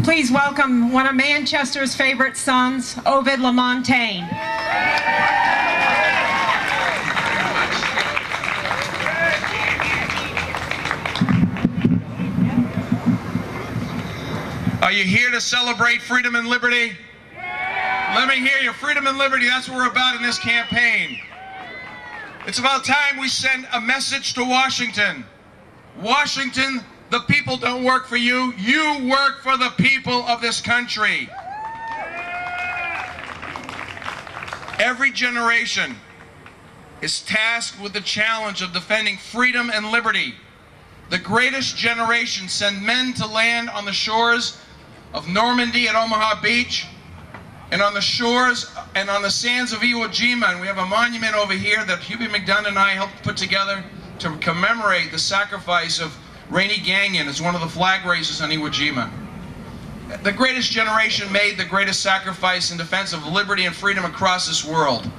Please welcome one of Manchester's favorite sons, Ovide Lamontagne. Are you here to celebrate freedom and liberty? Yeah. Let me hear you. Freedom and liberty, that's what we're about in this campaign. It's about time we send a message to Washington. Washington, the people don't work for you. You work for the people of this country. Every generation is tasked with the challenge of defending freedom and liberty. The greatest generation sent men to land on the shores of Normandy at Omaha Beach, and on the shores and on the sands of Iwo Jima. And we have a monument over here that Hubie McDonough and I helped put together to commemorate the sacrifice of Rainey Gagnon as one of the flag raisers on Iwo Jima. The greatest generation made the greatest sacrifice in defense of liberty and freedom across this world.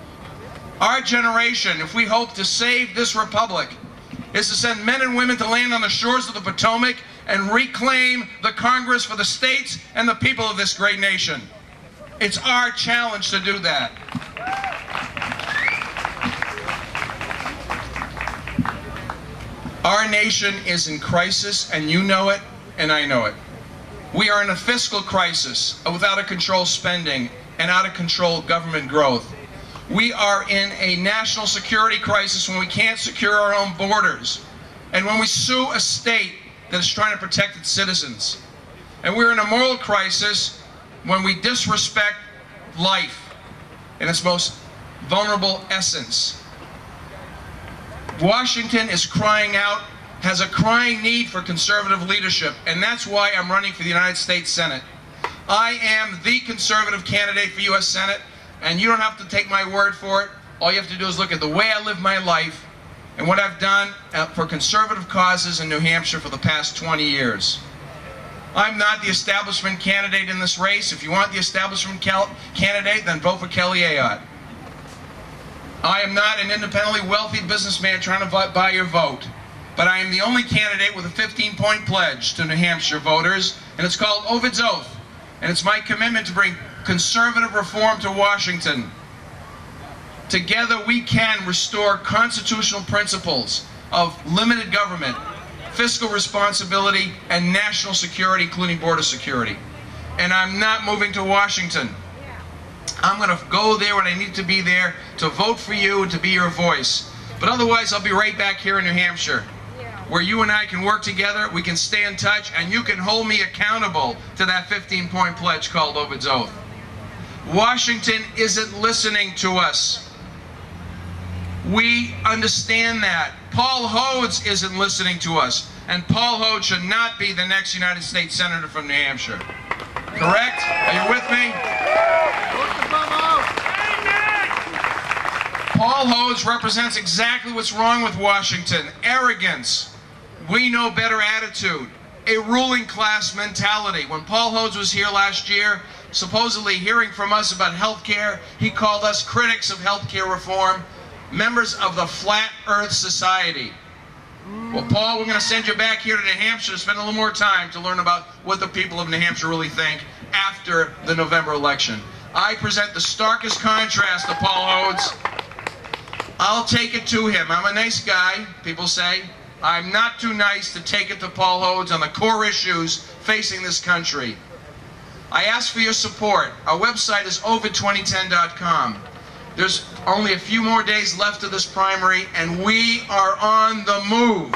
Our generation, if we hope to save this republic, is to send men and women to land on the shores of the Potomac and reclaim the Congress for the states and the people of this great nation. It's our challenge to do that. Our nation is in crisis, and you know it, and I know it. We are in a fiscal crisis with out-of-control spending and out-of-control government growth. We are in a national security crisis when we can't secure our own borders, and when we sue a state that is trying to protect its citizens. And we're in a moral crisis when we disrespect life in its most vulnerable essence. Washington is crying out, has a crying need for conservative leadership, and that's why I'm running for the United States Senate. I am the conservative candidate for U.S. Senate, and you don't have to take my word for it. All you have to do is look at the way I live my life and what I've done for conservative causes in New Hampshire for the past 20 years. I'm not the establishment candidate in this race. If you want the establishment candidate, then vote for Kelly Ayotte. I am not an independently wealthy businessman trying to buy your vote, but I am the only candidate with a 15-point pledge to New Hampshire voters, and it's called Ovide's Oath, and it's my commitment to bring conservative reform to Washington. Together we can restore constitutional principles of limited government, fiscal responsibility, and national security, including border security. And I'm not moving to Washington. I'm going to go there when I need to be there to vote for you and to be your voice. But otherwise, I'll be right back here in New Hampshire, where you and I can work together, we can stay in touch, and you can hold me accountable to that 15-point pledge called Ovide's Oath. Washington isn't listening to us. We understand that. Paul Hodes isn't listening to us, and Paul Hodes should not be the next United States Senator from New Hampshire. Correct? Are you with me? Paul Hodes represents exactly what's wrong with Washington. Arrogance, we know better attitude, a ruling class mentality. When Paul Hodes was here last year, supposedly hearing from us about health care, he called us critics of health care reform, members of the Flat Earth Society. Well, Paul, we're going to send you back here to New Hampshire to spend a little more time to learn about what the people of New Hampshire really think after the November election. I present the starkest contrast to Paul Hodes. I'll take it to him. I'm a nice guy, people say. I'm not too nice to take it to Paul Hodes on the core issues facing this country. I ask for your support. Our website is ovide2010.com. There's only a few more days left of this primary, and we are on the move.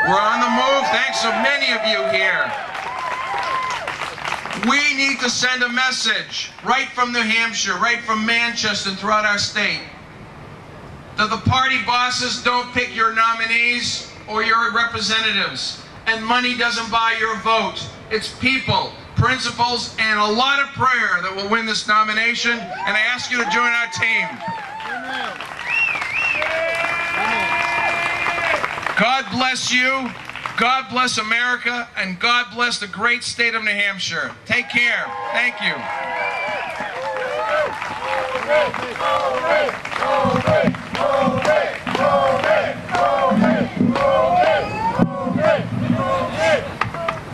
We're on the move, thanks to many of you here. We need to send a message right from New Hampshire, right from Manchester, and throughout our state, that the party bosses don't pick your nominees or your representatives, and money doesn't buy your vote. It's people, principles, and a lot of prayer that will win this nomination, and I ask you to join our team. God bless you, God bless America, and God bless the great state of New Hampshire. Take care. Thank you.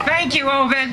Thank you, Ovide.